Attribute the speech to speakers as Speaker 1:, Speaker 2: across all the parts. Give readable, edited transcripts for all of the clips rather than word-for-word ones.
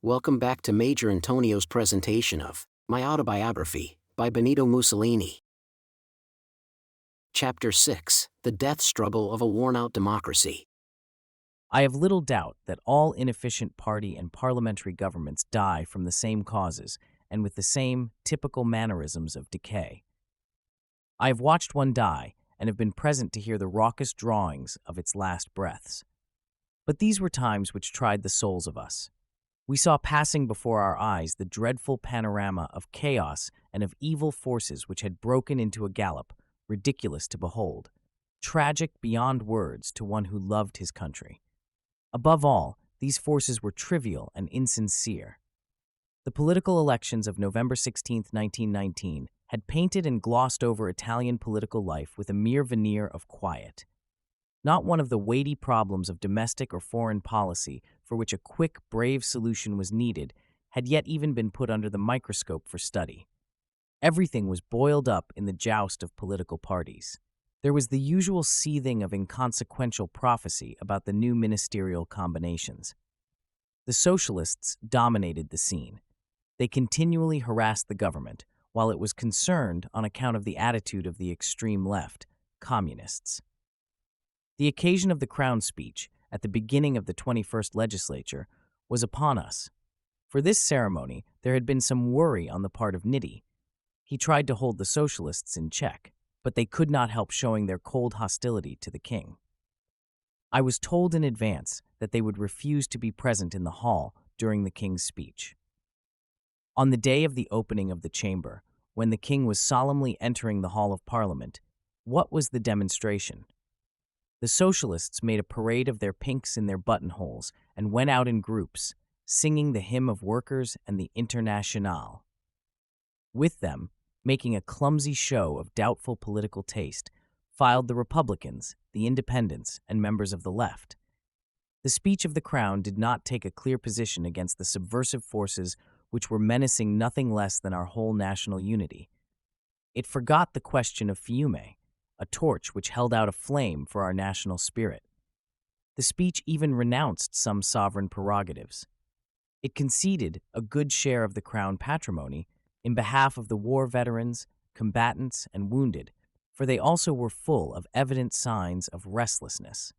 Speaker 1: Welcome back to Major Intonio's presentation of My Autobiography by Benito Mussolini. Chapter 6: The Death Struggle of a Worn-Out Democracy.
Speaker 2: I have little doubt that all inefficient party and parliamentary governments die from the same causes and with the same typical mannerisms of decay. I have watched one die and have been present to hear the raucous drawings of its last breaths. But these were times which tried the souls of us. We saw passing before our eyes the dreadful panorama of chaos and of evil forces which had broken into a gallop, ridiculous to behold, tragic beyond words to one who loved his country. Above all, these forces were trivial and insincere. The political elections of November 16, 1919, had painted and glossed over Italian political life with a mere veneer of quiet. Not one of the weighty problems of domestic or foreign policy for which a quick, brave solution was needed had yet even been put under the microscope for study. Everything was boiled up in the joust of political parties. There was the usual seething of inconsequential prophecy about the new ministerial combinations. The Socialists dominated the scene. They continually harassed the government, while it was concerned on account of the attitude of the extreme left, communists. The occasion of the Crown speech, at the beginning of the 21st legislature, was upon us. For this ceremony, there had been some worry on the part of Nitti. He tried to hold the Socialists in check, but they could not help showing their cold hostility to the king. I was told in advance that they would refuse to be present in the hall during the king's speech. On the day of the opening of the chamber, when the king was solemnly entering the hall of Parliament, what was the demonstration? The Socialists made a parade of their pinks in their buttonholes and went out in groups, singing the hymn of workers and the Internationale. With them, making a clumsy show of doubtful political taste, filed the Republicans, the Independents, and members of the left. The speech of the Crown did not take a clear position against the subversive forces which were menacing nothing less than our whole national unity. It forgot the question of Fiume, a torch which held out a flame for our national spirit. The speech even renounced some sovereign prerogatives. It conceded a good share of the Crown patrimony in behalf of the war veterans, combatants, and wounded, for they also were full of evident signs of restlessness.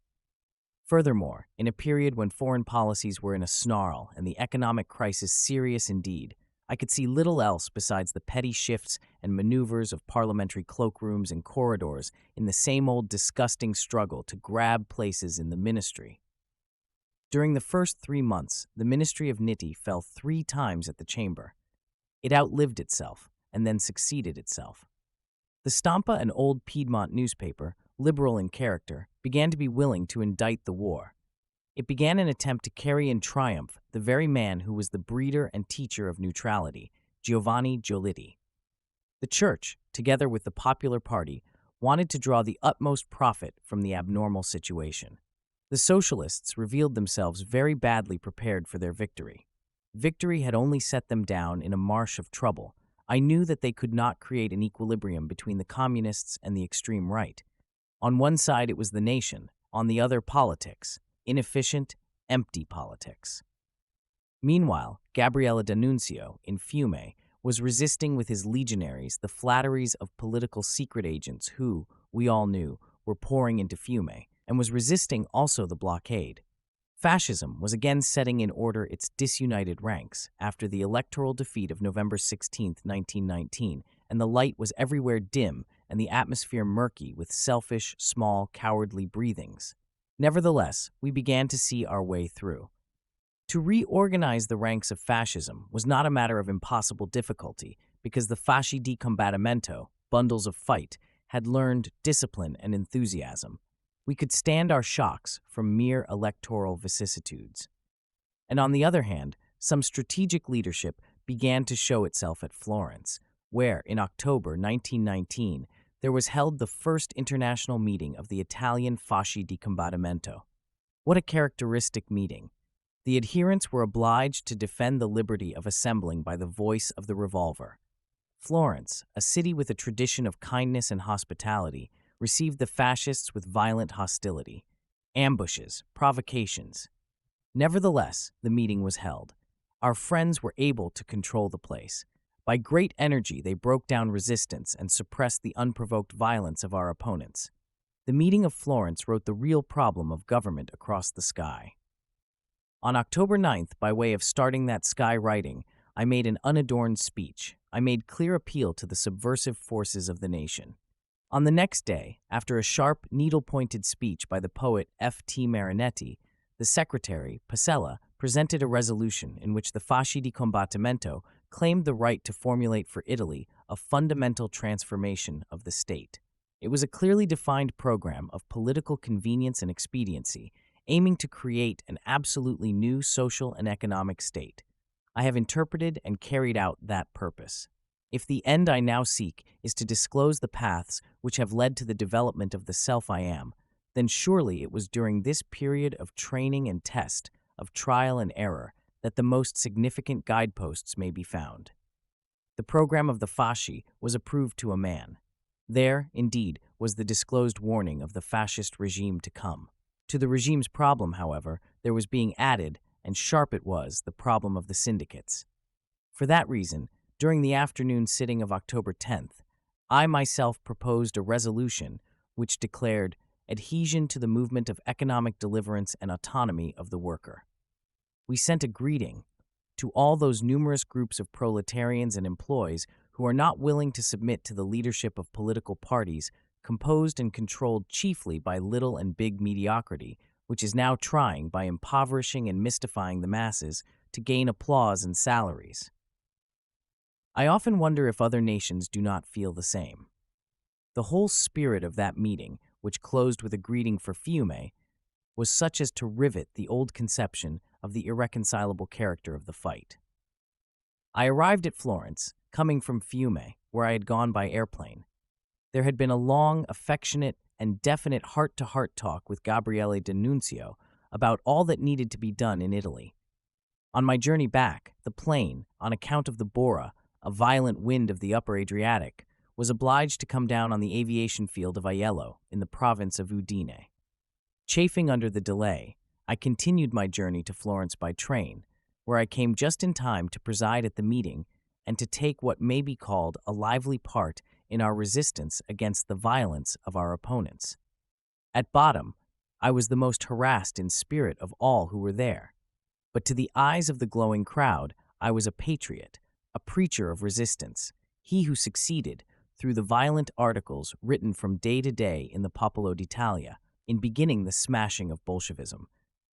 Speaker 2: Furthermore, in a period when foreign policies were in a snarl and the economic crisis serious indeed, I could see little else besides the petty shifts and maneuvers of parliamentary cloakrooms and corridors in the same old disgusting struggle to grab places in the ministry. During the first 3 months, the ministry of Nitti fell 3 times at the chamber. It outlived itself and then succeeded itself. The Stampa, an old Piedmont newspaper, liberal in character, began to be willing to indict the war. It began an attempt to carry in triumph the very man who was the breeder and teacher of neutrality, Giovanni Giolitti. The Church, together with the Popular Party, wanted to draw the utmost profit from the abnormal situation. The Socialists revealed themselves very badly prepared for their victory. Victory had only set them down in a marsh of trouble. I knew that they could not create an equilibrium between the communists and the extreme right. On one side it was the nation, on the other politics. Inefficient, empty politics. Meanwhile, Gabriele D'Annunzio, in Fiume, was resisting with his legionaries the flatteries of political secret agents who, we all knew, were pouring into Fiume, and was resisting also the blockade. Fascism was again setting in order its disunited ranks after the electoral defeat of November 16, 1919, and the light was everywhere dim and the atmosphere murky with selfish, small, cowardly breathings. Nevertheless, we began to see our way through. To reorganize the ranks of fascism was not a matter of impossible difficulty because the fasci di combattimento, bundles of fight, had learned discipline and enthusiasm. We could stand our shocks from mere electoral vicissitudes. And on the other hand, some strategic leadership began to show itself at Florence, where, in October 1919, there was held the first international meeting of the Italian Fasci di Combattimento. What a characteristic meeting. The adherents were obliged to defend the liberty of assembling by the voice of the revolver. Florence, a city with a tradition of kindness and hospitality, received the fascists with violent hostility, ambushes, provocations. Nevertheless, the meeting was held. Our friends were able to control the place. By great energy, they broke down resistance and suppressed the unprovoked violence of our opponents. The meeting of Florence wrote the real problem of government across the sky. On October 9th, by way of starting that sky writing, I made an unadorned speech. I made clear appeal to the subversive forces of the nation. On the next day, after a sharp, needle-pointed speech by the poet F.T. Marinetti, the secretary, Pasella, presented a resolution in which the Fasci di Combattimento claimed the right to formulate for Italy a fundamental transformation of the state. It was a clearly defined program of political convenience and expediency, aiming to create an absolutely new social and economic state. I have interpreted and carried out that purpose. If the end I now seek is to disclose the paths which have led to the development of the self I am, then surely it was during this period of training and test, of trial and error, that the most significant guideposts may be found. The program of the Fasci was approved to a man. There, indeed, was the disclosed warning of the fascist regime to come. To the regime's problem, however, there was being added, and sharp it was, the problem of the syndicates. For that reason, during the afternoon sitting of October 10th, I myself proposed a resolution which declared adhesion to the movement of economic deliverance and autonomy of the worker. We sent a greeting to all those numerous groups of proletarians and employees who are not willing to submit to the leadership of political parties composed and controlled chiefly by little and big mediocrity, which is now trying, by impoverishing and mystifying the masses, to gain applause and salaries. I often wonder if other nations do not feel the same. The whole spirit of that meeting, which closed with a greeting for Fiume, was such as to rivet the old conception of the irreconcilable character of the fight. I arrived at Florence, coming from Fiume, where I had gone by airplane. There had been a long, affectionate, and definite heart-to-heart talk with Gabriele D'Annunzio about all that needed to be done in Italy. On my journey back, the plane, on account of the Bora, a violent wind of the upper Adriatic, was obliged to come down on the aviation field of Aiello in the province of Udine. Chafing under the delay, I continued my journey to Florence by train, where I came just in time to preside at the meeting and to take what may be called a lively part in our resistance against the violence of our opponents. At bottom, I was the most harassed in spirit of all who were there, but to the eyes of the glowing crowd, I was a patriot, a preacher of resistance, he who succeeded, through the violent articles written from day to day in the Popolo d'Italia, in beginning the smashing of Bolshevism.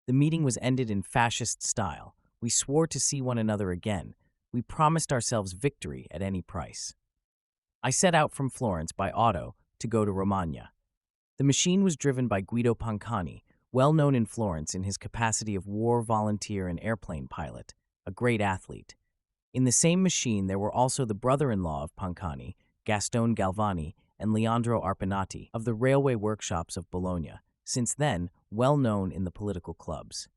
Speaker 2: The meeting was ended in fascist style. We swore to see one another again. We promised ourselves victory at any price. I set out from Florence by auto to go to Romagna. The machine was driven by Guido Pancani, well known in Florence in his capacity of war volunteer and airplane pilot, a great athlete. In the same machine there were also the brother-in-law of Pancani, Gaston Galvani, and Leandro Arpinati of the railway workshops of Bologna, since then well known in the political clubs.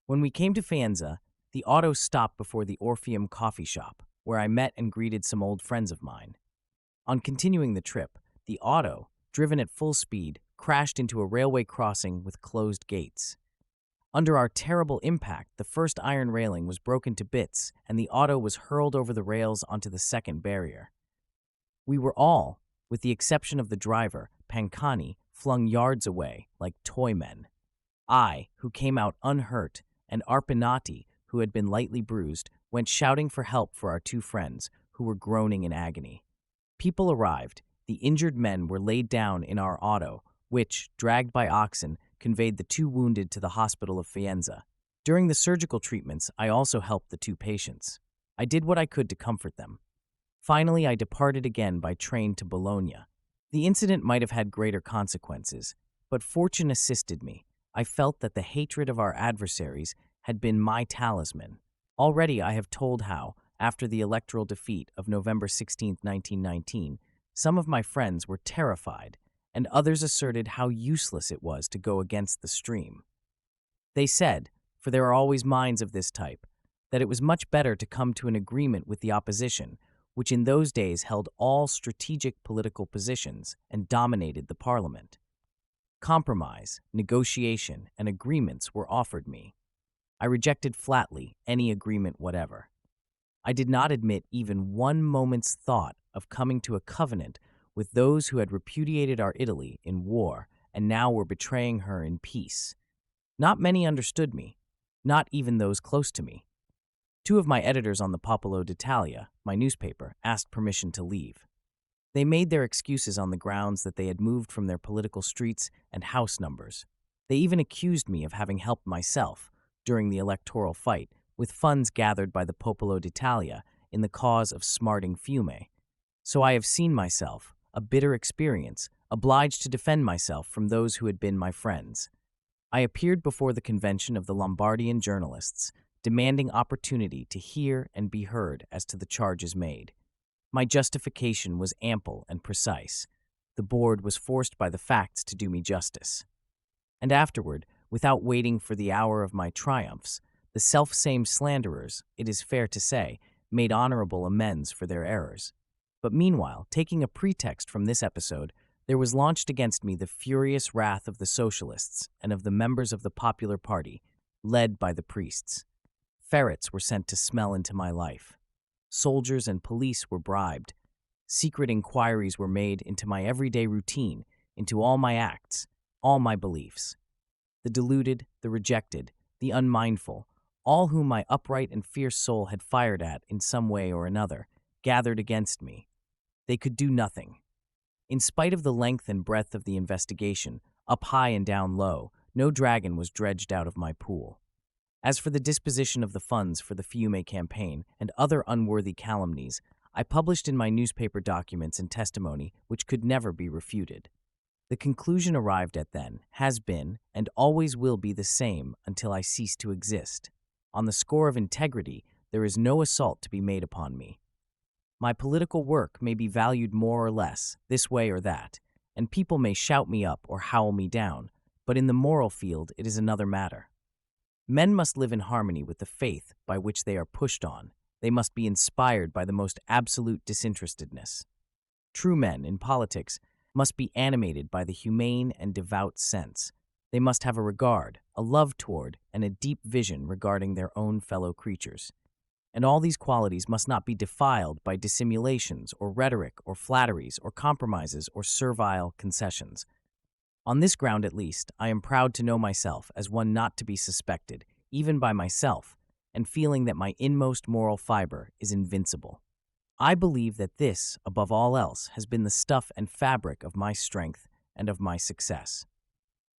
Speaker 2: When we came to Faenza, the auto stopped before the Orpheum coffee shop, where I met and greeted some old friends of mine. On continuing the trip, the auto, driven at full speed, crashed into a railway crossing with closed gates. Under our terrible impact, the first iron railing was broken to bits, and the auto was hurled over the rails onto the second barrier. We were all, with the exception of the driver, Pancani, flung yards away like toy men. I, who came out unhurt, and Arpinati, who had been lightly bruised, went shouting for help for our two friends, who were groaning in agony. People arrived. The injured men were laid down in our auto, which, dragged by oxen, conveyed the two wounded to the hospital of Faenza. During the surgical treatments, I also helped the two patients. I did what I could to comfort them. Finally, I departed again by train to Bologna. The incident might have had greater consequences, but fortune assisted me. I felt that the hatred of our adversaries had been my talisman. Already I have told how, after the electoral defeat of November 16, 1919, some of my friends were terrified, and others asserted how useless it was to go against the stream. They said, for there are always minds of this type, that it was much better to come to an agreement with the opposition, which in those days held all strategic political positions and dominated the parliament. Compromise, negotiation, and agreements were offered me. I rejected flatly any agreement whatever. I did not admit even one moment's thought of coming to a covenant with those who had repudiated our Italy in war and now were betraying her in peace. Not many understood me, not even those close to me. Two of my editors on the Popolo d'Italia, my newspaper, asked permission to leave. They made their excuses on the grounds that they had moved from their political streets and house numbers. They even accused me of having helped myself, during the electoral fight, with funds gathered by the Popolo d'Italia in the cause of smarting Fiume. So I have seen myself, a bitter experience, obliged to defend myself from those who had been my friends. I appeared before the convention of the Lombardian journalists, demanding opportunity to hear and be heard as to the charges made. My justification was ample and precise. The board was forced by the facts to do me justice. And afterward, without waiting for the hour of my triumphs, the self-same slanderers, it is fair to say, made honorable amends for their errors. But meanwhile, taking a pretext from this episode, there was launched against me the furious wrath of the Socialists and of the members of the Popular Party, led by the priests. Ferrets were sent to smell into my life. Soldiers and police were bribed. Secret inquiries were made into my everyday routine, into all my acts, all my beliefs. The deluded, the rejected, the unmindful, all whom my upright and fierce soul had fired at in some way or another, gathered against me. They could do nothing. In spite of the length and breadth of the investigation, up high and down low, no dragon was dredged out of my pool. As for the disposition of the funds for the Fiume campaign and other unworthy calumnies, I published in my newspaper documents and testimony which could never be refuted. The conclusion arrived at then has been and always will be the same until I cease to exist. On the score of integrity, there is no assault to be made upon me. My political work may be valued more or less, this way or that, and people may shout me up or howl me down, but in the moral field it is another matter. Men must live in harmony with the faith by which they are pushed on. They must be inspired by the most absolute disinterestedness. True men, in politics, must be animated by the humane and devout sense. They must have a regard, a love toward, and a deep vision regarding their own fellow creatures. And all these qualities must not be defiled by dissimulations or rhetoric or flatteries or compromises or servile concessions. On this ground, at least, I am proud to know myself as one not to be suspected, even by myself, and feeling that my inmost moral fiber is invincible. I believe that this, above all else, has been the stuff and fabric of my strength and of my success.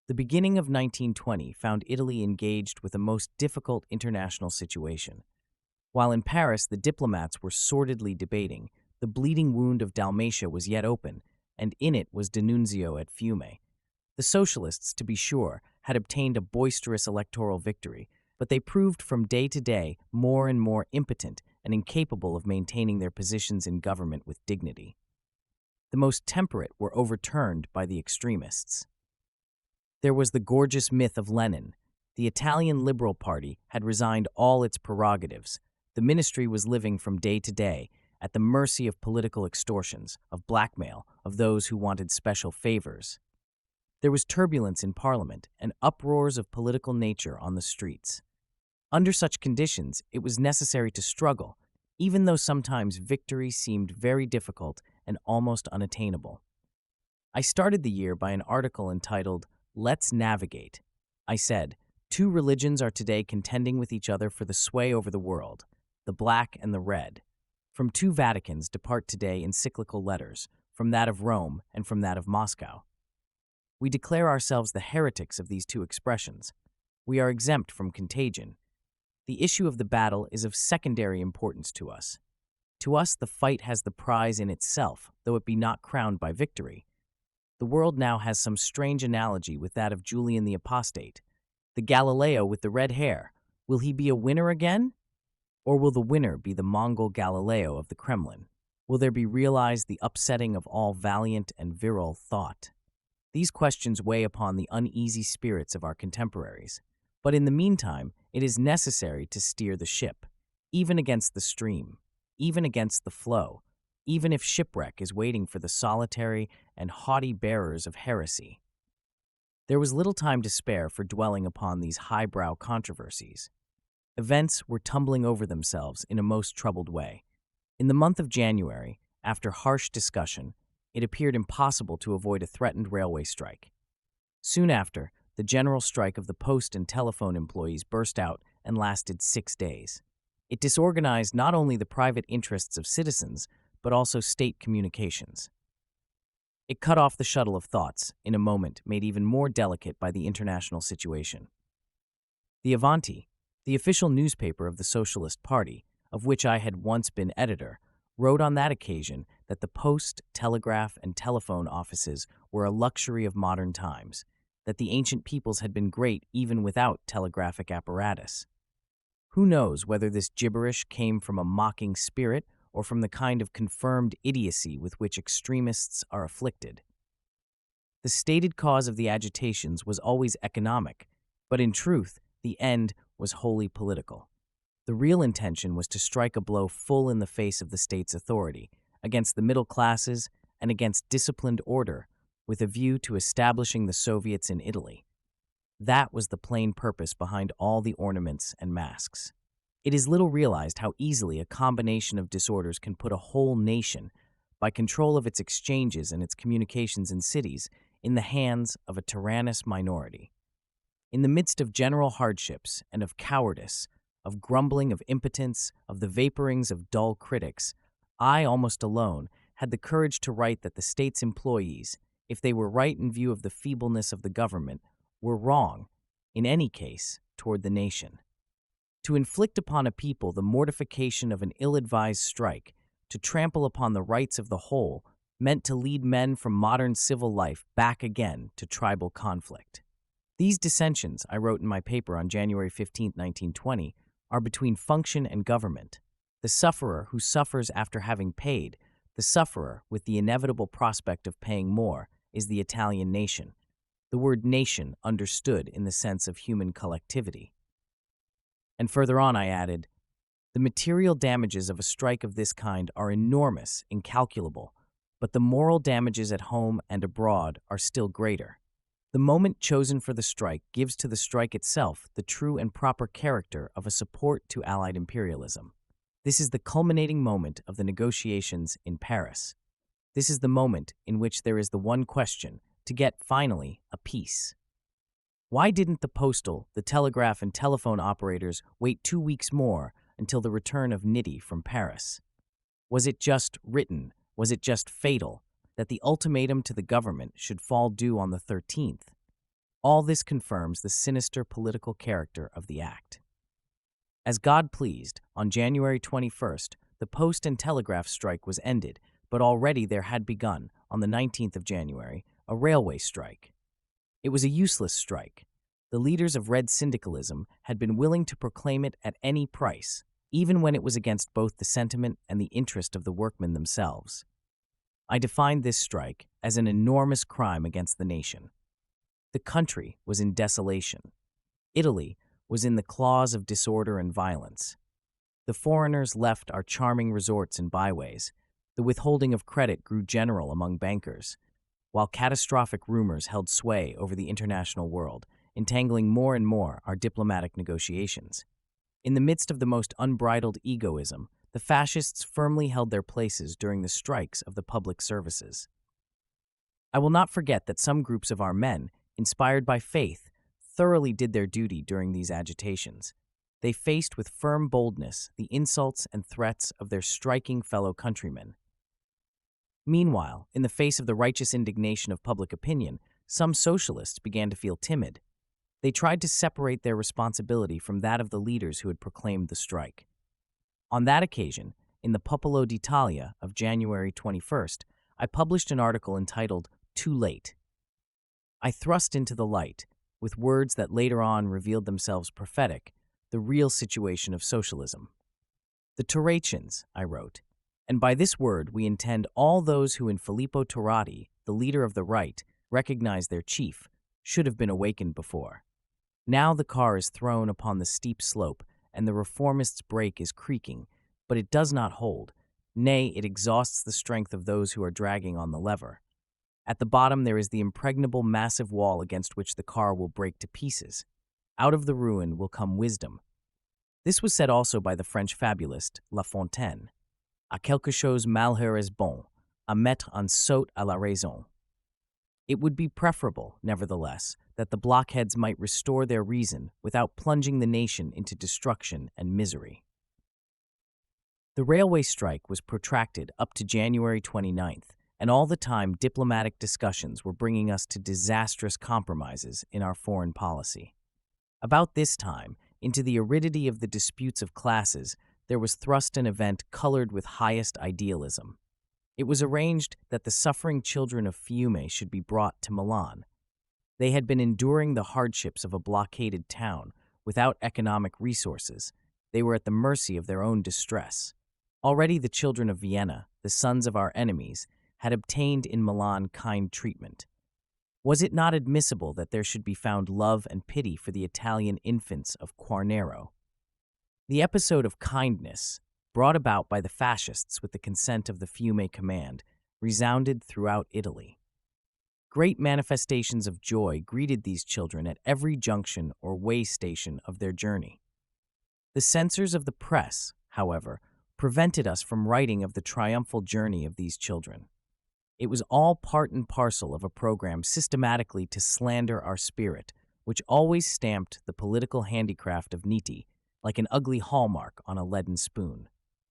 Speaker 2: The beginning of 1920 found Italy engaged with a most difficult international situation. While in Paris the diplomats were sordidly debating, the bleeding wound of Dalmatia was yet open, and in it was D'Annunzio at Fiume. The Socialists, to be sure, had obtained a boisterous electoral victory, but they proved from day to day more and more impotent and incapable of maintaining their positions in government with dignity. The most temperate were overturned by the extremists. There was the gorgeous myth of Lenin. The Italian Liberal Party had resigned all its prerogatives. The ministry was living from day to day at the mercy of political extortions, of blackmail, of those who wanted special favors. There was turbulence in Parliament and uproars of political nature on the streets. Under such conditions, it was necessary to struggle, even though sometimes victory seemed very difficult and almost unattainable. I started the year by an article entitled, "Let's Navigate." I said, "Two religions are today contending with each other for the sway over the world, the black and the red. From two Vaticans depart today encyclical letters, from that of Rome and from that of Moscow. We declare ourselves the heretics of these two expressions. We are exempt from contagion. The issue of the battle is of secondary importance to us. To us, the fight has the prize in itself, though it be not crowned by victory. The world now has some strange analogy with that of Julian the Apostate. The Galileo with the red hair, will he be a winner again? Or will the winner be the Mongol Galileo of the Kremlin? Will there be realized the upsetting of all valiant and virile thought? These questions weigh upon the uneasy spirits of our contemporaries. But in the meantime, it is necessary to steer the ship, even against the stream, even against the flow, even if shipwreck is waiting for the solitary and haughty bearers of heresy. There was little time to spare for dwelling upon these highbrow controversies. Events were tumbling over themselves in a most troubled way. In the month of January, after harsh discussion, it appeared impossible to avoid a threatened railway strike. Soon after, the general strike of the post and telephone employees burst out and lasted 6 days. It disorganized not only the private interests of citizens, but also state communications. It cut off the shuttle of thoughts in a moment made even more delicate by the international situation. The Avanti, the official newspaper of the Socialist Party, of which I had once been editor, wrote on that occasion that the post, telegraph, and telephone offices were a luxury of modern times, that the ancient peoples had been great even without telegraphic apparatus. Who knows whether this gibberish came from a mocking spirit or from the kind of confirmed idiocy with which extremists are afflicted. The stated cause of the agitations was always economic, but in truth, the end was wholly political. The real intention was to strike a blow full in the face of the state's authority, against the middle classes and against disciplined order, with a view to establishing the Soviets in Italy. That was the plain purpose behind all the ornaments and masks. It is little realized how easily a combination of disorders can put a whole nation, by control of its exchanges and its communications in cities, in the hands of a tyrannous minority. In the midst of general hardships and of cowardice, of grumbling, of impotence, of the vaporings of dull critics, I, almost alone, had the courage to write that the state's employees, if they were right in view of the feebleness of the government, were wrong, in any case, toward the nation. To inflict upon a people the mortification of an ill-advised strike, to trample upon the rights of the whole, meant to lead men from modern civil life back again to tribal conflict. These dissensions, I wrote in my paper on January 15, 1920, are between function and government. The sufferer who suffers after having paid, the sufferer with the inevitable prospect of paying more, is the Italian nation. The word nation understood in the sense of human collectivity. And further on I added, the material damages of a strike of this kind are enormous, incalculable, but the moral damages at home and abroad are still greater. The moment chosen for the strike gives to the strike itself the true and proper character of a support to Allied imperialism. This is the culminating moment of the negotiations in Paris. This is the moment in which there is the one question, to get, finally, a peace. Why didn't the postal, the telegraph, and telephone operators wait 2 weeks more until the return of Nitti from Paris? Was it just written, was it just fatal, that the ultimatum to the government should fall due on the 13th? All this confirms the sinister political character of the act. As God pleased, on January 21st, the post and telegraph strike was ended, but already there had begun, on the 19th of January, a railway strike. It was a useless strike. The leaders of Red syndicalism had been willing to proclaim it at any price, even when it was against both the sentiment and the interest of the workmen themselves. I defined this strike as an enormous crime against the nation. The country was in desolation. Italy was in the claws of disorder and violence. The foreigners left our charming resorts and byways. The withholding of credit grew general among bankers, while catastrophic rumors held sway over the international world, entangling more and more our diplomatic negotiations. In the midst of the most unbridled egoism, the fascists firmly held their places during the strikes of the public services. I will not forget that some groups of our men, inspired by faith, thoroughly did their duty during these agitations. They faced with firm boldness the insults and threats of their striking fellow countrymen. Meanwhile, in the face of the righteous indignation of public opinion, some socialists began to feel timid. They tried to separate their responsibility from that of the leaders who had proclaimed the strike. On that occasion, in the Popolo d'Italia of January 21st, I published an article entitled Too Late. I thrust into the light, with words that later on revealed themselves prophetic, the real situation of socialism. The Turatians, I wrote, and by this word we intend all those who in Filippo Turati, the leader of the right, recognize their chief, should have been awakened before. Now the car is thrown upon the steep slope, and the reformist's brake is creaking, but it does not hold. Nay, it exhausts the strength of those who are dragging on the lever. At the bottom there is the impregnable massive wall against which the car will break to pieces. Out of the ruin will come wisdom. This was said also by the French fabulist La Fontaine. À quelque chose malheur est bon, à mettre un sot à la raison. It would be preferable, nevertheless, that the blockheads might restore their reason without plunging the nation into destruction and misery. The railway strike was protracted up to January 29th, and all the time diplomatic discussions were bringing us to disastrous compromises in our foreign policy. About this time, into the aridity of the disputes of classes, there was thrust an event colored with highest idealism. It was arranged that the suffering children of Fiume should be brought to Milan. They had been enduring the hardships of a blockaded town without economic resources. They were at the mercy of their own distress. Already the children of Vienna, the sons of our enemies, had obtained in Milan kind treatment. Was it not admissible that there should be found love and pity for the Italian infants of Quarnero? The episode of kindness, brought about by the Fascists with the consent of the Fiume command, resounded throughout Italy. Great manifestations of joy greeted these children at every junction or way station of their journey. The censors of the press, however, prevented us from writing of the triumphal journey of these children. It was all part and parcel of a program systematically to slander our spirit, which always stamped the political handicraft of Nitti like an ugly hallmark on a leaden spoon.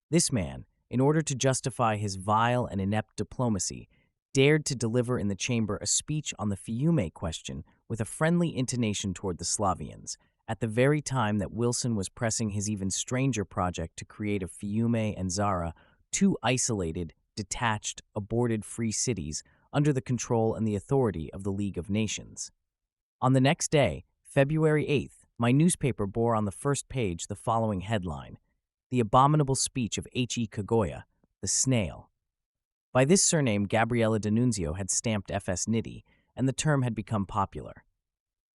Speaker 2: This man, in order to justify his vile and inept diplomacy, dared to deliver in the chamber a speech on the Fiume question with a friendly intonation toward the Slavians, at the very time that Wilson was pressing his even stranger project to create of Fiume and Zara two isolated, detached, aborted free cities under the control and the authority of the League of Nations. On the next day, February 8th, my newspaper bore on the first page the following headline: The Abominable Speech of H.E. Kagoya, the Snail. By this surname, Gabriella D'Annunzio had stamped F.S. Nitti, and the term had become popular.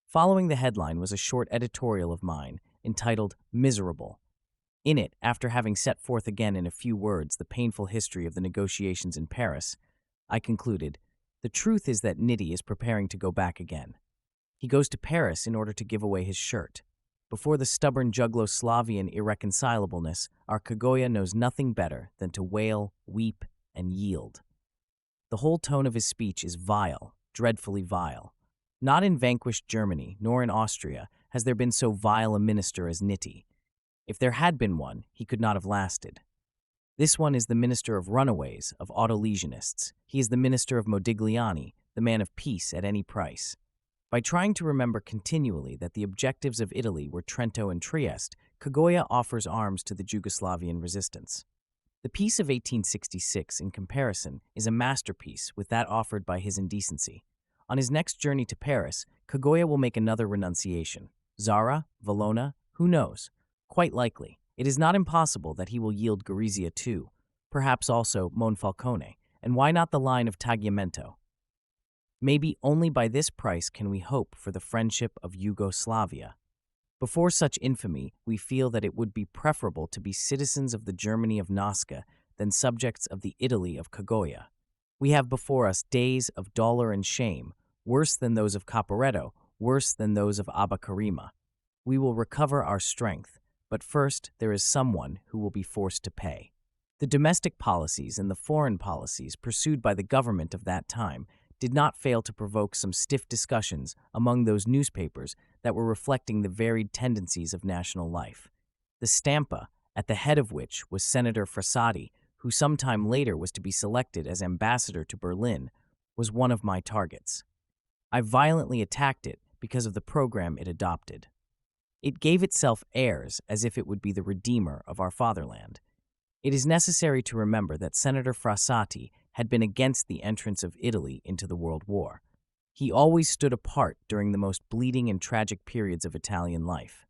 Speaker 2: Following the headline was a short editorial of mine, entitled Miserable. In it, after having set forth again in a few words the painful history of the negotiations in Paris, I concluded, the truth is that Nitti is preparing to go back again. He goes to Paris in order to give away his shirt. Before the stubborn Juglo-Slavian irreconcilableness, our Kagoya knows nothing better than to wail, weep, and yield. The whole tone of his speech is vile, dreadfully vile. Not in vanquished Germany, nor in Austria, has there been so vile a minister as Nitti. If there had been one, he could not have lasted. This one is the minister of runaways, of autolesionists. He is the minister of Modigliani, the man of peace at any price. By trying to remember continually that the objectives of Italy were Trento and Trieste, Kagoya offers arms to the Yugoslavian resistance. The peace of 1866, in comparison, is a masterpiece with that offered by his indecency. On his next journey to Paris, Kagoya will make another renunciation. Zara, Valona, who knows? Quite likely. It is not impossible that he will yield Gorizia too, perhaps also Monfalcone, and why not the line of Tagliamento? Maybe only by this price can we hope for the friendship of Yugoslavia. Before such infamy, we feel that it would be preferable to be citizens of the Germany of Nasca than subjects of the Italy of Kagoya. We have before us days of dolor and shame, worse than those of Caporetto, worse than those of Abba Karima. We will recover our strength, but first there is someone who will be forced to pay. The domestic policies and the foreign policies pursued by the government of that time did not fail to provoke some stiff discussions among those newspapers that were reflecting the varied tendencies of national life. The Stampa, at the head of which was Senator Frassati, who some time later was to be selected as ambassador to Berlin, was one of my targets. I violently attacked it because of the program it adopted. It gave itself airs as if it would be the redeemer of our fatherland. It is necessary to remember that Senator Frassati had been against the entrance of Italy into the World War. He always stood apart during the most bleeding and tragic periods of Italian life.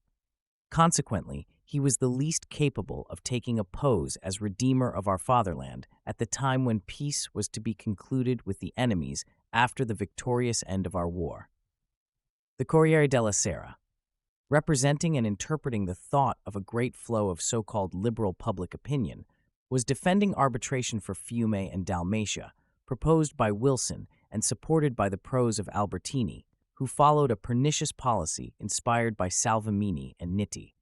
Speaker 2: Consequently, he was the least capable of taking a pose as redeemer of our fatherland at the time when peace was to be concluded with the enemies after the victorious end of our war. The Corriere della Sera, representing and interpreting the thought of a great flow of so-called liberal public opinion, was defending arbitration for Fiume and Dalmatia, proposed by Wilson and supported by the prose of Albertini, who followed a pernicious policy inspired by Salvemini and Nitti.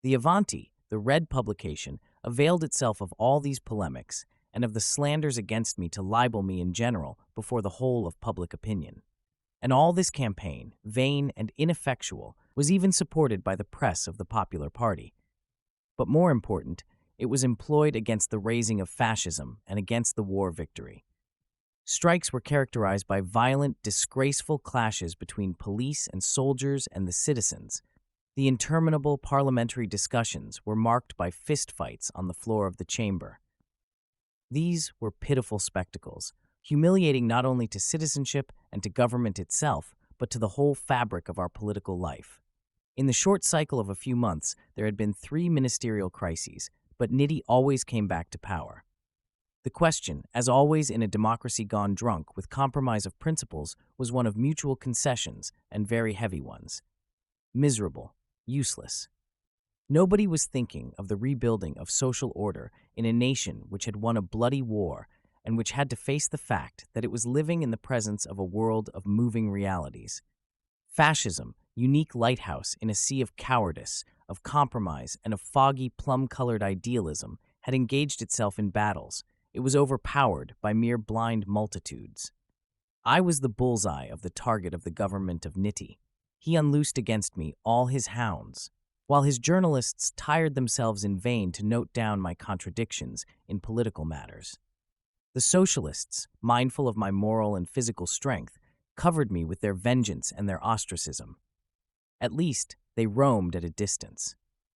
Speaker 2: The Avanti, the Red publication, availed itself of all these polemics and of the slanders against me to libel me in general before the whole of public opinion. And all this campaign, vain and ineffectual, was even supported by the press of the popular party. But more important, it was employed against the raising of fascism and against the war victory. Strikes were characterized by violent, disgraceful clashes between police and soldiers and the citizens. The interminable parliamentary discussions were marked by fistfights on the floor of the chamber. These were pitiful spectacles, humiliating not only to citizenship and to government itself, but to the whole fabric of our political life. In the short cycle of a few months, there had been 3 ministerial crises, but Nitti always came back to power. The question, as always in a democracy gone drunk with compromise of principles, was one of mutual concessions and very heavy ones. Miserable, useless. Nobody was thinking of the rebuilding of social order in a nation which had won a bloody war and which had to face the fact that it was living in the presence of a world of moving realities. Fascism, unique lighthouse in a sea of cowardice, of compromise, and of foggy, plum-colored idealism, had engaged itself in battles. It was overpowered by mere blind multitudes. I was the bullseye of the target of the government of Nitti. He unloosed against me all his hounds, while his journalists tired themselves in vain to note down my contradictions in political matters. The Socialists, mindful of my moral and physical strength, covered me with their vengeance and their ostracism. At least, they roamed at a distance.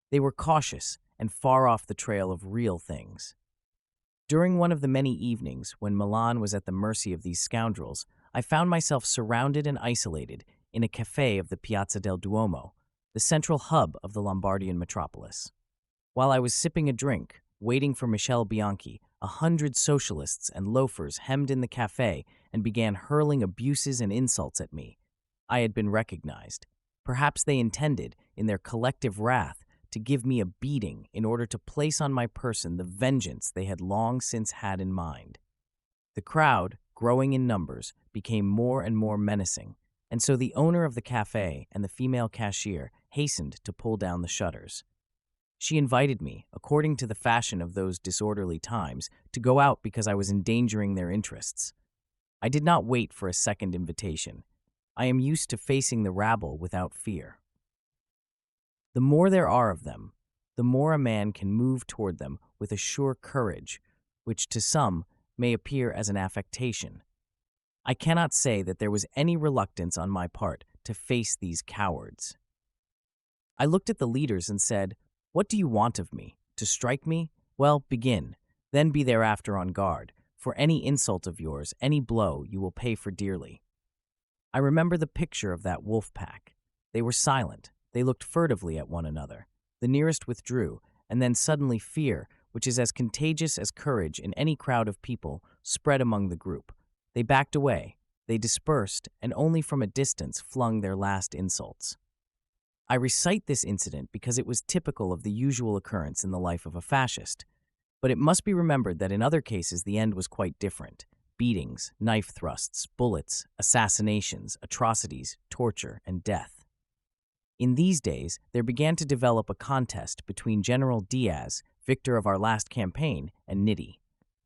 Speaker 2: They were cautious and far off the trail of real things. During one of the many evenings when Milan was at the mercy of these scoundrels, I found myself surrounded and isolated in a café of the Piazza del Duomo, the central hub of the Lombardian metropolis. While I was sipping a drink, waiting for Michele Bianchi, 100 socialists and loafers hemmed in the café and began hurling abuses and insults at me. I had been recognized. Perhaps they intended, in their collective wrath, to give me a beating in order to place on my person the vengeance they had long since had in mind. The crowd, growing in numbers, became more and more menacing, and so the owner of the café and the female cashier hastened to pull down the shutters. She invited me, according to the fashion of those disorderly times, to go out because I was endangering their interests. I did not wait for a second invitation. I am used to facing the rabble without fear. The more there are of them, the more a man can move toward them with a sure courage, which to some may appear as an affectation. I cannot say that there was any reluctance on my part to face these cowards. I looked at the leaders and said, "What do you want of me? To strike me? Well, begin, then be thereafter on guard. For any insult of yours, any blow, you will pay for dearly." I remember the picture of that wolf pack. They were silent. They looked furtively at one another. The nearest withdrew, and then suddenly fear, which is as contagious as courage in any crowd of people, spread among the group. They backed away. They dispersed, and only from a distance flung their last insults. I recite this incident because it was typical of the usual occurrence in the life of a fascist. But it must be remembered that in other cases the end was quite different. Beatings, knife thrusts, bullets, assassinations, atrocities, torture, and death. In these days, there began to develop a contest between General Diaz, victor of our last campaign, and Nitti.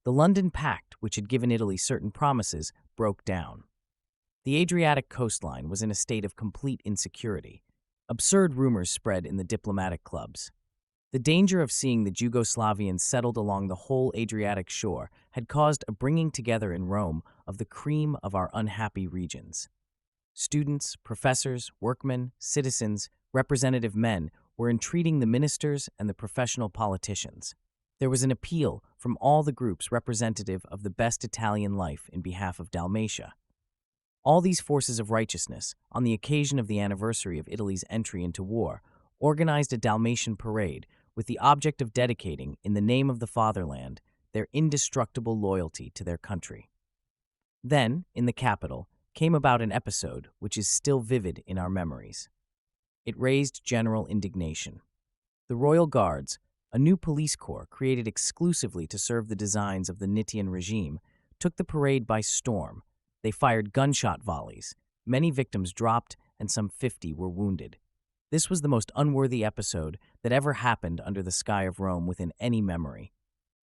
Speaker 2: The London Pact, which had given Italy certain promises, broke down. The Adriatic coastline was in a state of complete insecurity. Absurd rumors spread in the diplomatic clubs. The danger of seeing the Yugoslavians settled along the whole Adriatic shore had caused a bringing together in Rome of the cream of our unhappy regions. Students, professors, workmen, citizens, representative men were entreating the ministers and the professional politicians. There was an appeal from all the groups representative of the best Italian life in behalf of Dalmatia. All these forces of righteousness, on the occasion of the anniversary of Italy's entry into war, organized a Dalmatian parade with the object of dedicating, in the name of the fatherland, their indestructible loyalty to their country. Then, in the capital, came about an episode which is still vivid in our memories. It raised general indignation. The Royal Guards, a new police corps created exclusively to serve the designs of the Nittian regime, took the parade by storm. They fired gunshot volleys. Many victims dropped, and some 50 were wounded. This was the most unworthy episode that ever happened under the sky of Rome within any memory.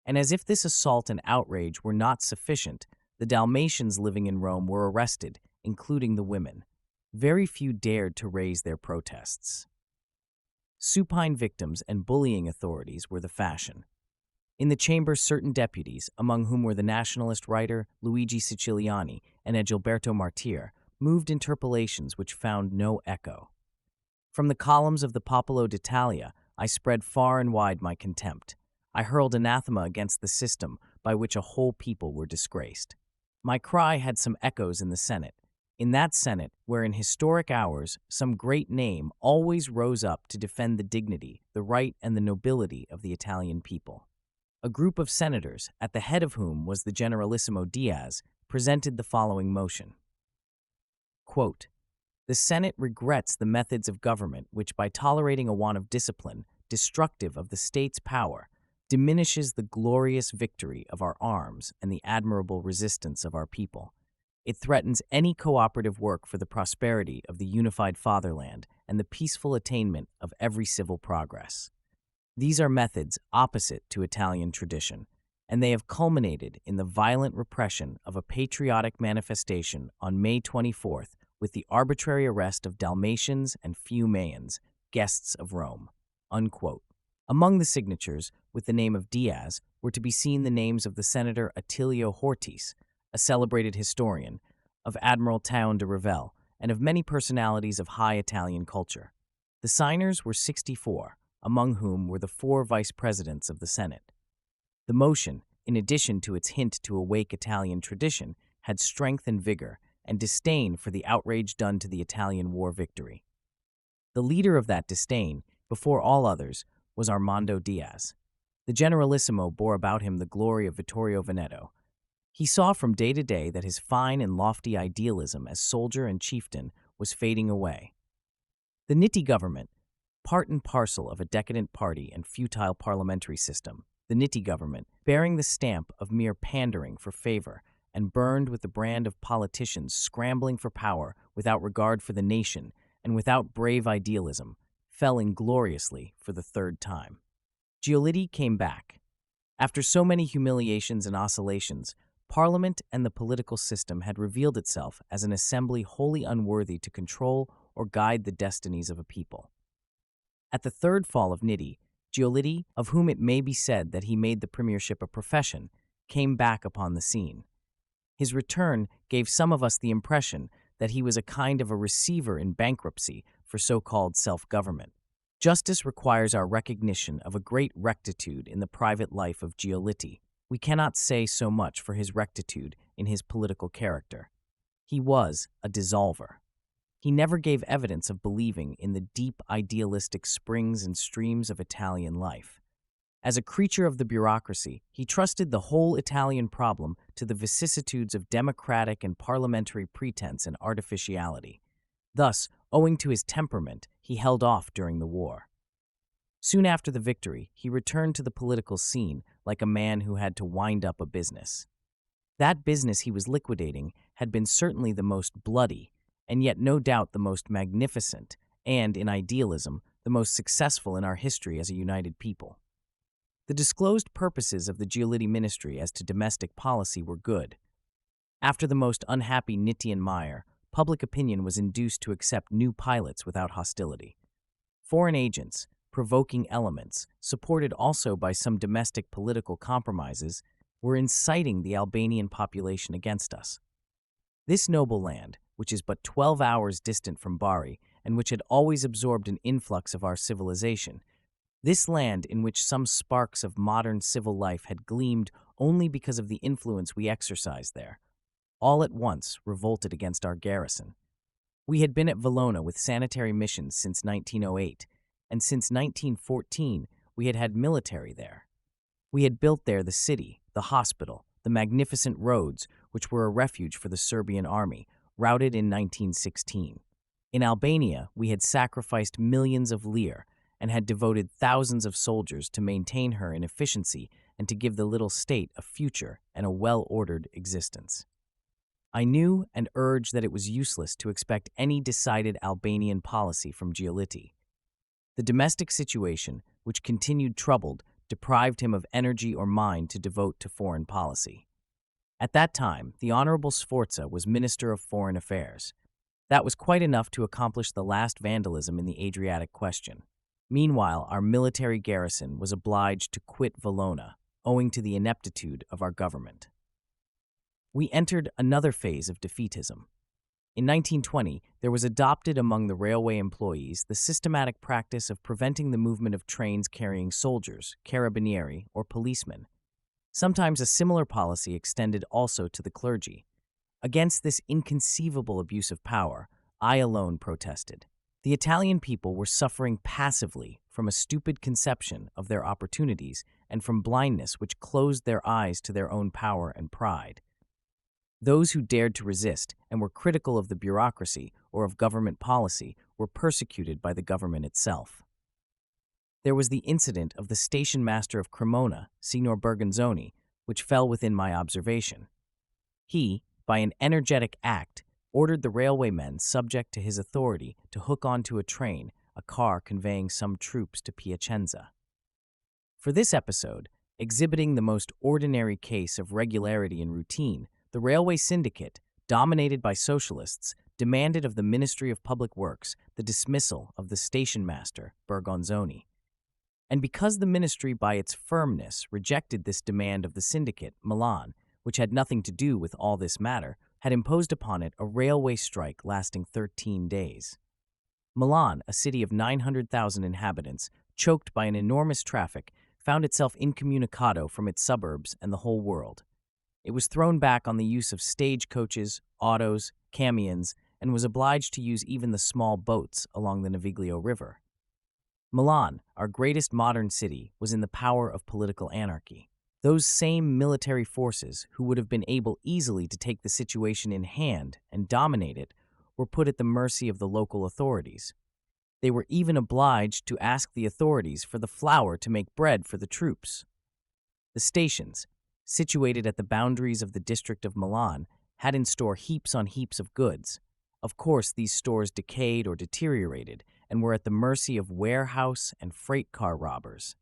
Speaker 2: And as if this assault and outrage were not sufficient, the Dalmatians living in Rome were arrested, including the women. Very few dared to raise their protests. Supine victims and bullying authorities were the fashion. In the chamber, certain deputies, among whom were the nationalist writer Luigi Siciliani and Egilberto Martir, moved interpellations which found no echo. From the columns of the Popolo d'Italia, I spread far and wide my contempt. I hurled anathema against the system by which a whole people were disgraced. My cry had some echoes in the Senate. In that Senate, where in historic hours some great name always rose up to defend the dignity, the right, and the nobility of the Italian people. A group of senators, at the head of whom was the Generalissimo Diaz, presented the following motion. Quote, "The Senate regrets the methods of government which, by tolerating a want of discipline, destructive of the state's power, diminishes the glorious victory of our arms and the admirable resistance of our people. It threatens any cooperative work for the prosperity of the unified fatherland and the peaceful attainment of every civil progress. These are methods opposite to Italian tradition, and they have culminated in the violent repression of a patriotic manifestation on May 24th with the arbitrary arrest of Dalmatians and Fiumeans, guests of Rome." Unquote. Among the signatures, with the name of Diaz, were to be seen the names of the Senator Attilio Hortis, a celebrated historian, of Admiral Taun de Revel, and of many personalities of high Italian culture. The signers were 64, among whom were the 4 vice presidents of the Senate. The motion, in addition to its hint to awake Italian tradition, had strength and vigor, and disdain for the outrage done to the Italian war victory. The leader of that disdain, before all others, was Armando Diaz. The Generalissimo bore about him the glory of Vittorio Veneto. He saw from day to day that his fine and lofty idealism as soldier and chieftain was fading away. The Nitti government, part and parcel of a decadent party and futile parliamentary system, the Nitti government, bearing the stamp of mere pandering for favor and burned with the brand of politicians scrambling for power without regard for the nation and without brave idealism, fell ingloriously for the 3rd time. Giolitti came back. After so many humiliations and oscillations, Parliament and the political system had revealed itself as an assembly wholly unworthy to control or guide the destinies of a people. At the 3rd fall of Nitti, Giolitti, of whom it may be said that he made the premiership a profession, came back upon the scene. His return gave some of us the impression that he was a kind of a receiver in bankruptcy for so-called self-government. Justice requires our recognition of a great rectitude in the private life of Giolitti. We cannot say so much for his rectitude in his political character. He was a dissolver. He never gave evidence of believing in the deep idealistic springs and streams of Italian life. As a creature of the bureaucracy, he trusted the whole Italian problem to the vicissitudes of democratic and parliamentary pretense and artificiality. Thus, owing to his temperament, he held off during the war. Soon after the victory, he returned to the political scene like a man who had to wind up a business. That business he was liquidating had been certainly the most bloody, and yet no doubt the most magnificent, and, in idealism, the most successful in our history as a united people. The disclosed purposes of the Giolitti ministry as to domestic policy were good. After the most unhappy Nitti and Meyer, public opinion was induced to accept new pilots without hostility. Foreign agents, provoking elements, supported also by some domestic political compromises, were inciting the Albanian population against us. This noble land, which is but 12 hours distant from Bari and which had always absorbed an influx of our civilization, this land in which some sparks of modern civil life had gleamed only because of the influence we exercised there, all at once revolted against our garrison. We had been at Valona with sanitary missions since 1908, and since 1914 we had had military there. We had built there the city, the hospital, the magnificent roads, which were a refuge for the Serbian army, routed in 1916. In Albania, we had sacrificed millions of lire and had devoted thousands of soldiers to maintain her in efficiency and to give the little state a future and a well-ordered existence. I knew and urged that it was useless to expect any decided Albanian policy from Giolitti. The domestic situation, which continued troubled, deprived him of energy or mind to devote to foreign policy. At that time, the Honorable Sforza was Minister of Foreign Affairs. That was quite enough to accomplish the last vandalism in the Adriatic question. Meanwhile, our military garrison was obliged to quit Valona, owing to the ineptitude of our government. We entered another phase of defeatism. In 1920, there was adopted among the railway employees the systematic practice of preventing the movement of trains carrying soldiers, carabinieri, or policemen. Sometimes a similar policy extended also to the clergy. Against this inconceivable abuse of power, I alone protested. The Italian people were suffering passively from a stupid conception of their opportunities and from blindness which closed their eyes to their own power and pride. Those who dared to resist and were critical of the bureaucracy or of government policy were persecuted by the government itself. There was the incident of the station master of Cremona, Signor Bergonzoni, which fell within my observation. He, by an energetic act, ordered the railwaymen subject to his authority to hook onto a train a car conveying some troops to Piacenza. For this episode, exhibiting the most ordinary case of regularity and routine, the railway syndicate, dominated by Socialists, demanded of the Ministry of Public Works the dismissal of the station master, Bergonzoni. And because the ministry by its firmness rejected this demand of the syndicate, Milan, which had nothing to do with all this matter, had imposed upon it a railway strike lasting 13 days. Milan, a city of 900,000 inhabitants, choked by an enormous traffic, found itself incommunicado from its suburbs and the whole world. It was thrown back on the use of stagecoaches, autos, camions, and was obliged to use even the small boats along the Naviglio River. Milan, our greatest modern city, was in the power of political anarchy. Those same military forces, who would have been able easily to take the situation in hand and dominate it, were put at the mercy of the local authorities. They were even obliged to ask the authorities for the flour to make bread for the troops. The stations, situated at the boundaries of the district of Milan, had in store heaps on heaps of goods. Of course, these stores decayed or deteriorated and were at the mercy of warehouse and freight car robbers.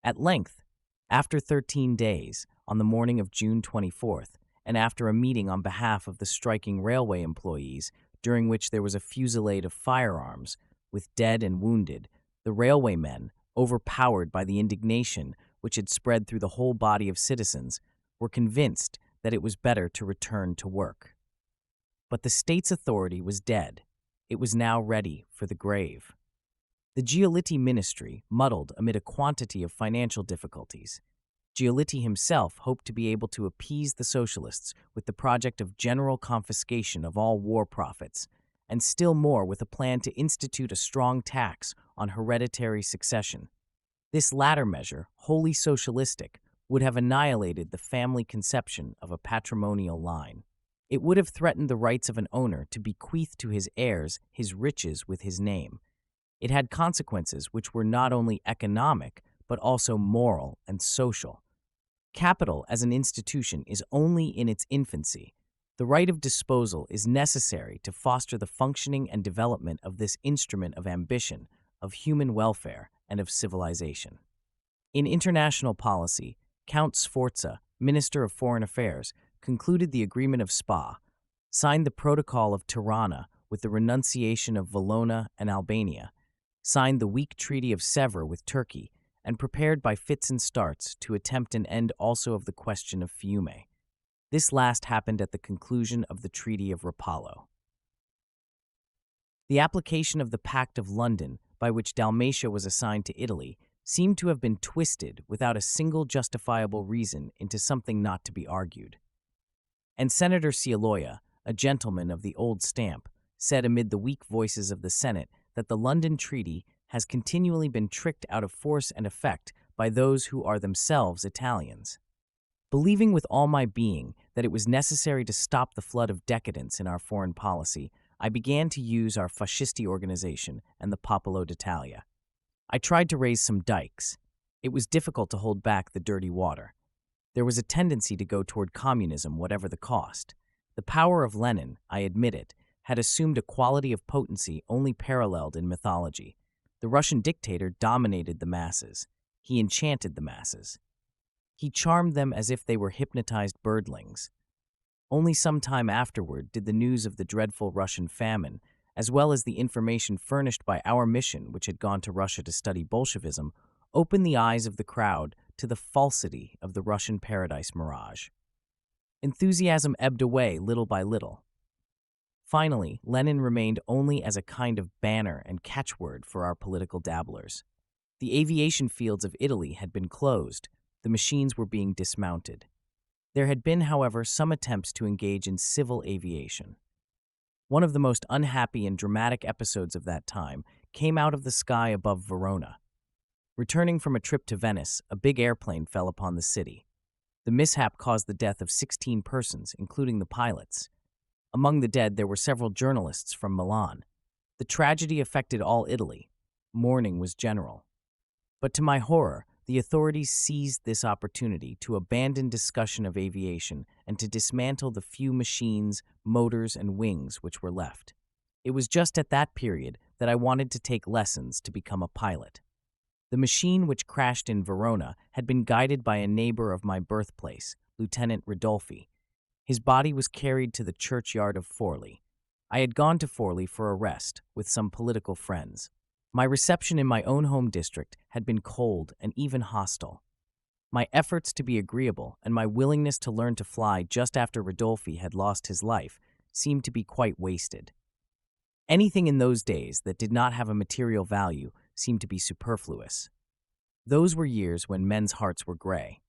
Speaker 2: At length, after 13 days, on the morning of June 24th, and after a meeting on behalf of the striking railway employees, during which there was a fusillade of firearms, with dead and wounded, the railwaymen, overpowered by the indignation which had spread through the whole body of citizens, were convinced that it was better to return to work. But the state's authority was dead. It was now ready for the grave. The Giolitti ministry muddled amid a quantity of financial difficulties. Giolitti himself hoped to be able to appease the Socialists with the project of general confiscation of all war profits, and still more with a plan to institute a strong tax on hereditary succession. This latter measure, wholly socialistic, would have annihilated the family conception of a patrimonial line. It would have threatened the rights of an owner to bequeath to his heirs his riches with his name. It had consequences which were not only economic, but also moral and social. Capital as an institution is only in its infancy. The right of disposal is necessary to foster the functioning and development of this instrument of ambition, of human welfare, and of civilization. In international policy, Count Sforza, Minister of Foreign Affairs, concluded the Agreement of Spa, signed the Protocol of Tirana with the renunciation of Valona and Albania, signed the weak Treaty of Sèvres with Turkey, and prepared by fits and starts to attempt an end also of the question of Fiume. This last happened at the conclusion of the Treaty of Rapallo. The application of the Pact of London, by which Dalmatia was assigned to Italy, seemed to have been twisted without a single justifiable reason into something not to be argued. And Senator Cialoia, a gentleman of the old stamp, said amid the weak voices of the Senate that the London Treaty has continually been tricked out of force and effect by those who are themselves Italians. Believing with all my being that it was necessary to stop the flood of decadence in our foreign policy, I began to use our fascisti organization and the Popolo d'Italia. I tried to raise some dikes. It was difficult to hold back the dirty water. There was a tendency to go toward communism, whatever the cost. The power of Lenin, I admit it, had assumed a quality of potency only paralleled in mythology. The Russian dictator dominated the masses. He enchanted the masses. He charmed them as if they were hypnotized birdlings. Only some time afterward did the news of the dreadful Russian famine, as well as the information furnished by our mission, which had gone to Russia to study Bolshevism, open the eyes of the crowd to the falsity of the Russian paradise mirage. Enthusiasm ebbed away little by little. Finally, Lenin remained only as a kind of banner and catchword for our political dabblers. The aviation fields of Italy had been closed. The machines were being dismounted. There had been, however, some attempts to engage in civil aviation. One of the most unhappy and dramatic episodes of that time came out of the sky above Verona. Returning from a trip to Venice, a big airplane fell upon the city. The mishap caused the death of 16 persons, including the pilots. Among the dead, there were several journalists from Milan. The tragedy affected all Italy. Mourning was general. But to my horror, the authorities seized this opportunity to abandon discussion of aviation and to dismantle the few machines, motors, and wings which were left. It was just at that period that I wanted to take lessons to become a pilot. The machine which crashed in Verona had been guided by a neighbor of my birthplace, Lieutenant Ridolfi. His body was carried to the churchyard of Forli. I had gone to Forli for a rest with some political friends. My reception in my own home district had been cold and even hostile. My efforts to be agreeable and my willingness to learn to fly just after Ridolfi had lost his life seemed to be quite wasted. Anything in those days that did not have a material value seemed to be superfluous. Those were years when men's hearts were gray.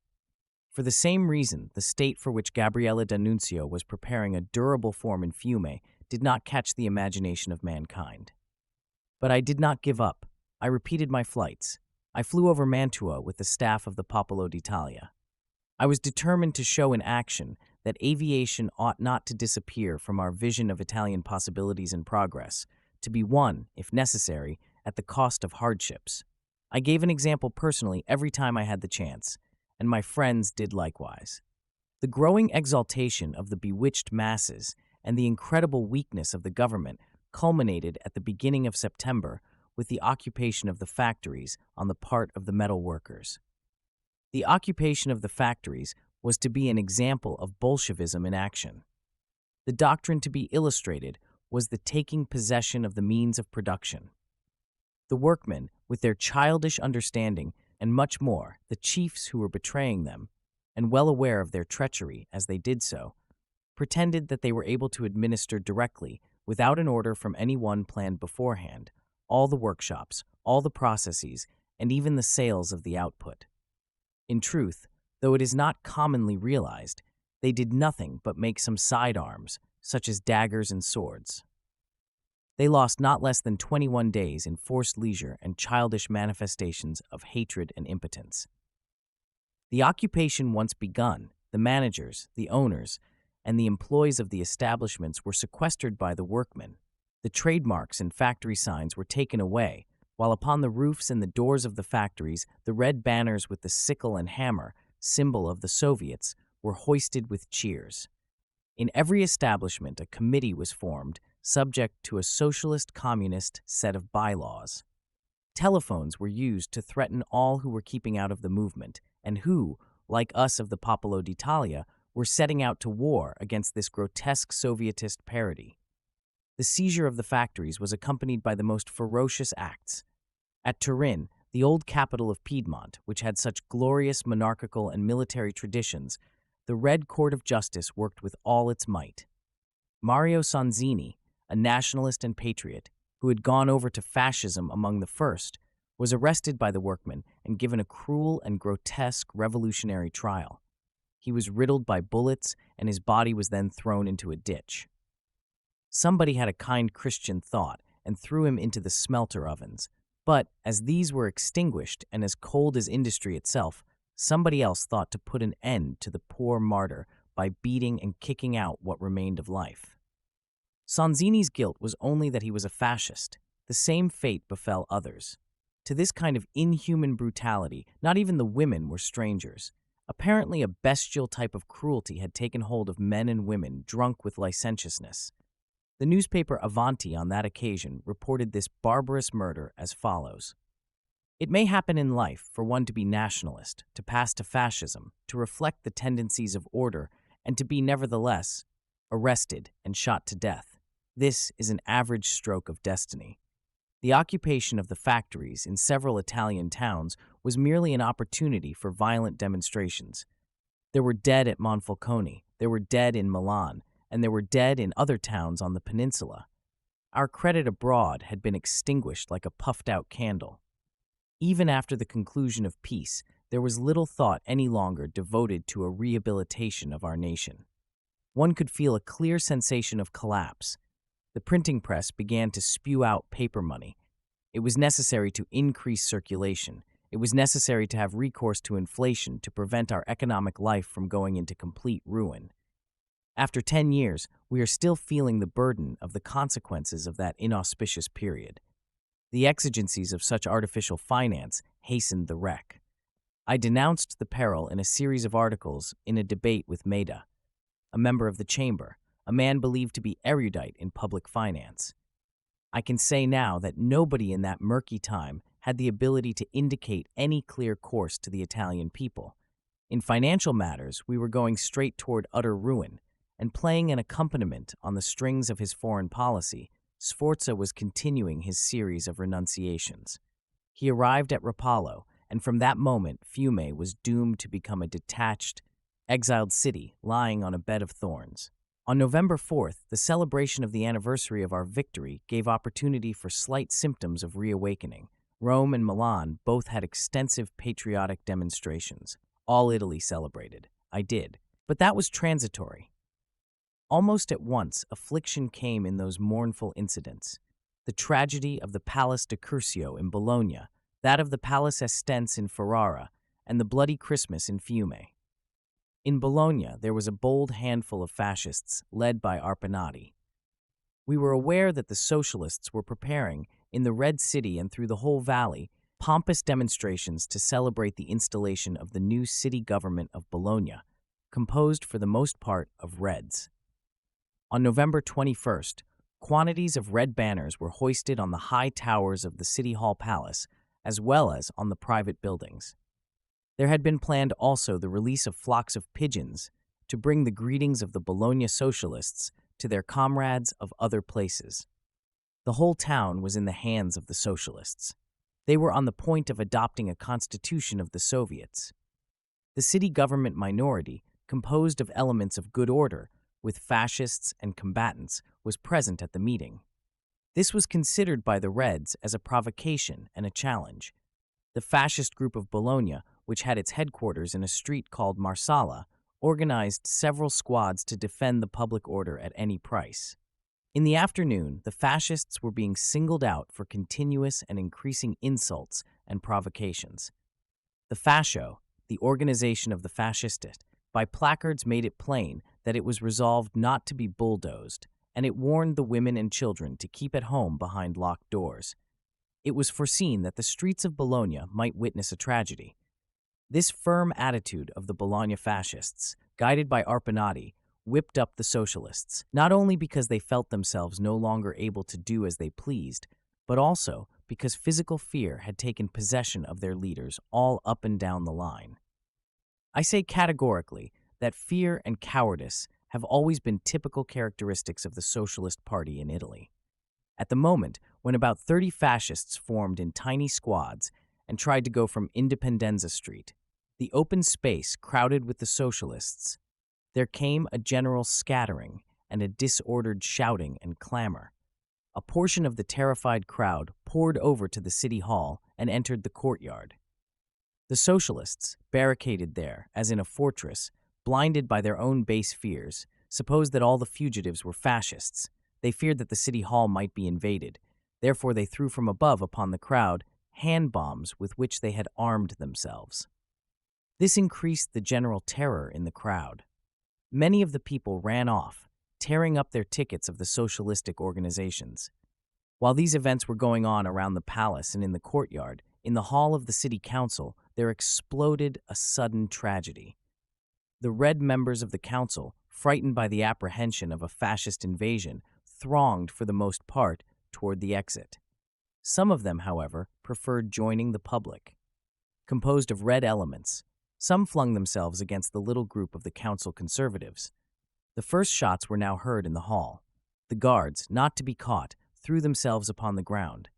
Speaker 2: For the same reason, the state for which Gabriele D'Annunzio was preparing a durable form in Fiume did not catch the imagination of mankind. But I did not give up. I repeated my flights. I flew over Mantua with the staff of the Popolo d'Italia. I was determined to show in action that aviation ought not to disappear from our vision of Italian possibilities and progress, to be won, if necessary, at the cost of hardships. I gave an example personally every time I had the chance, and my friends did likewise. The growing exaltation of the bewitched masses and the incredible weakness of the government culminated at the beginning of September with the occupation of the factories on the part of the metal workers. The occupation of the factories was to be an example of Bolshevism in action. The doctrine to be illustrated was the taking possession of the means of production. The workmen, with their childish understanding, and much more, the chiefs who were betraying them, and well aware of their treachery as they did so, pretended that they were able to administer directly, without an order from any one planned beforehand, all the workshops, all the processes, and even the sales of the output. In truth, though it is not commonly realized, they did nothing but make some sidearms, such as daggers and swords. They lost not less than 21 days in forced leisure and childish manifestations of hatred and impotence. The occupation once begun, the managers, the owners, and the employees of the establishments were sequestered by the workmen. The trademarks and factory signs were taken away, while upon the roofs and the doors of the factories, the red banners with the sickle and hammer, symbol of the Soviets, were hoisted with cheers. In every establishment, a committee was formed, subject to a socialist-communist set of bylaws. Telephones were used to threaten all who were keeping out of the movement, and who, like us of the Popolo d'Italia, were setting out to war against this grotesque Sovietist parody. The seizure of the factories was accompanied by the most ferocious acts. At Turin, the old capital of Piedmont, which had such glorious monarchical and military traditions, the Red Court of Justice worked with all its might. Mario Sonzini, a nationalist and patriot, who had gone over to fascism among the first, was arrested by the workmen and given a cruel and grotesque revolutionary trial. He was riddled by bullets, and his body was then thrown into a ditch. Somebody had a kind Christian thought and threw him into the smelter ovens, but as these were extinguished and as cold as industry itself, somebody else thought to put an end to the poor martyr by beating and kicking out what remained of life. Sonzini's guilt was only that he was a fascist. The same fate befell others. To this kind of inhuman brutality, not even the women were strangers. Apparently a bestial type of cruelty had taken hold of men and women drunk with licentiousness. The newspaper Avanti on that occasion reported this barbarous murder as follows. It may happen in life for one to be nationalist, to pass to fascism, to reflect the tendencies of order, and to be nevertheless arrested and shot to death. This is an average stroke of destiny. The occupation of the factories in several Italian towns was merely an opportunity for violent demonstrations. There were dead at Monfalcone, there were dead in Milan, and there were dead in other towns on the peninsula. Our credit abroad had been extinguished like a puffed-out candle. Even after the conclusion of peace, there was little thought any longer devoted to a rehabilitation of our nation. One could feel a clear sensation of collapse. The printing press began to spew out paper money. It was necessary to increase circulation. It was necessary to have recourse to inflation to prevent our economic life from going into complete ruin. After 10 years, we are still feeling the burden of the consequences of that inauspicious period. The exigencies of such artificial finance hastened the wreck. I denounced the peril in a series of articles in a debate with Maida, a member of the chamber, a man believed to be erudite in public finance. I can say now that nobody in that murky time had the ability to indicate any clear course to the Italian people. In financial matters, we were going straight toward utter ruin, and playing an accompaniment on the strings of his foreign policy, Sforza was continuing his series of renunciations. He arrived at Rapallo, and from that moment Fiume was doomed to become a detached, exiled city lying on a bed of thorns. On November 4th, the celebration of the anniversary of our victory gave opportunity for slight symptoms of reawakening. Rome and Milan both had extensive patriotic demonstrations. All Italy celebrated. I did. But that was transitory. Almost at once, affliction came in those mournful incidents. The tragedy of the Palace de Curcio in Bologna, that of the Palace Estense in Ferrara, and the bloody Christmas in Fiume. In Bologna, there was a bold handful of fascists led by Arpinati. We were aware that the Socialists were preparing, in the Red City and through the whole valley, pompous demonstrations to celebrate the installation of the new city government of Bologna, composed for the most part of Reds. On November 21st, quantities of red banners were hoisted on the high towers of the City Hall Palace, as well as on the private buildings. There had been planned also the release of flocks of pigeons to bring the greetings of the Bologna Socialists to their comrades of other places. The whole town was in the hands of the Socialists. They were on the point of adopting a constitution of the Soviets. The city government minority, composed of elements of good order, with fascists and combatants, was present at the meeting. This was considered by the Reds as a provocation and a challenge. The fascist group of Bologna, which had its headquarters in a street called Marsala, organized several squads to defend the public order at any price. In the afternoon, the fascists were being singled out for continuous and increasing insults and provocations. The Fascio, the organization of the Fascist, by placards made it plain that it was resolved not to be bulldozed, and it warned the women and children to keep at home behind locked doors. It was foreseen that the streets of Bologna might witness a tragedy. This firm attitude of the Bologna fascists, guided by Arpinati, whipped up the Socialists, not only because they felt themselves no longer able to do as they pleased, but also because physical fear had taken possession of their leaders all up and down the line. I say categorically that fear and cowardice have always been typical characteristics of the Socialist Party in Italy. At the moment, when about 30 fascists formed in tiny squads and tried to go from Indipendenza Street, the open space crowded with the Socialists, there came a general scattering and a disordered shouting and clamor. A portion of the terrified crowd poured over to the city hall and entered the courtyard. The Socialists, barricaded there, as in a fortress, blinded by their own base fears, supposed that all the fugitives were fascists. They feared that the city hall might be invaded. Therefore, they threw from above upon the crowd hand bombs with which they had armed themselves. This increased the general terror in the crowd. Many of the people ran off, tearing up their tickets of the socialistic organizations. While these events were going on around the palace and in the courtyard, in the hall of the city council, there exploded a sudden tragedy. The Red members of the council, frightened by the apprehension of a fascist invasion, thronged for the most part toward the exit. Some of them, however, preferred joining the public. Composed of red elements, some flung themselves against the little group of the council conservatives. The first shots were now heard in the hall. The guards, not to be caught, threw themselves upon the ground.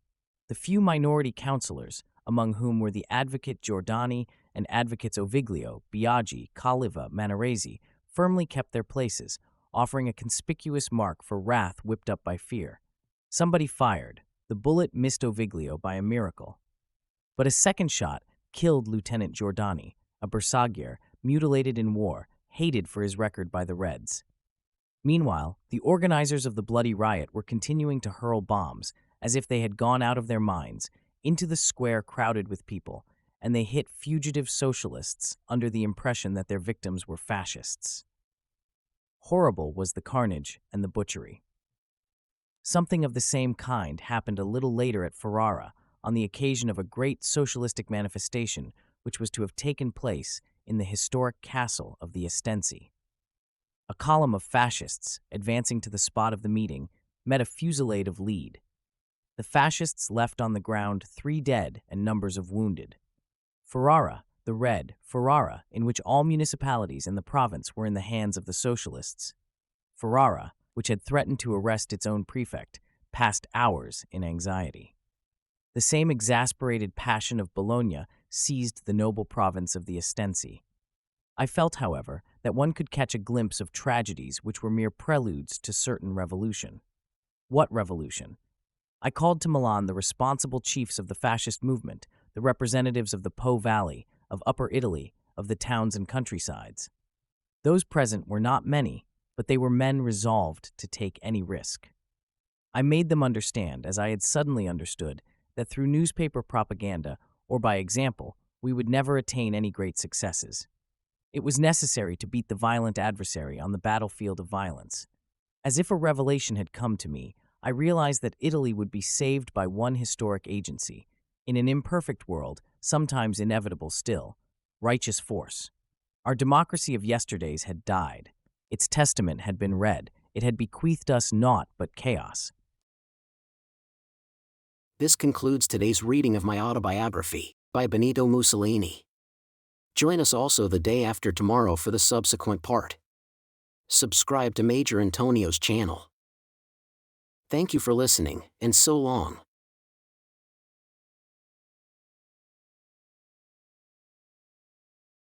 Speaker 2: The few minority councillors, among whom were the advocate Giordani and advocates Oviglio, Biaggi, Calliva, Manarese, firmly kept their places, offering a conspicuous mark for wrath whipped up by fear. Somebody fired. The bullet missed Oviglio by a miracle. But a second shot killed Lieutenant Giordani, a Bersaglier, mutilated in war, hated for his record by the Reds. Meanwhile, the organizers of the bloody riot were continuing to hurl bombs, as if they had gone out of their minds, into the square crowded with people, and they hit fugitive socialists under the impression that their victims were fascists. Horrible was the carnage and the butchery. Something of the same kind happened a little later at Ferrara, on the occasion of a great socialistic manifestation which was to have taken place in the historic castle of the Estensi. A column of fascists, advancing to the spot of the meeting, met a fusillade of lead. The fascists left on the ground 3 dead and numbers of wounded. Ferrara, the Red, Ferrara, in which all municipalities in the province were in the hands of the socialists. Ferrara, which had threatened to arrest its own prefect, passed hours in anxiety. The same exasperated passion of Bologna seized the noble province of the Estensi. I felt, however, that one could catch a glimpse of tragedies which were mere preludes to certain revolution. What revolution? I called to Milan the responsible chiefs of the fascist movement, the representatives of the Po Valley, of Upper Italy, of the towns and countrysides. Those present were not many, but they were men resolved to take any risk. I made them understand, as I had suddenly understood, that through newspaper propaganda, or by example, we would never attain any great successes. It was necessary to beat the violent adversary on the battlefield of violence. As if a revelation had come to me, I realized that Italy would be saved by one historic agency, in an imperfect world, sometimes inevitable still, righteous force. Our democracy of yesterdays had died. Its testament had been read. It had bequeathed us naught but chaos.
Speaker 1: This concludes today's reading of my autobiography, by Benito Mussolini. Join us also the day after tomorrow for the subsequent part. Subscribe to Major Intonio's channel. Thank you for listening, and so long.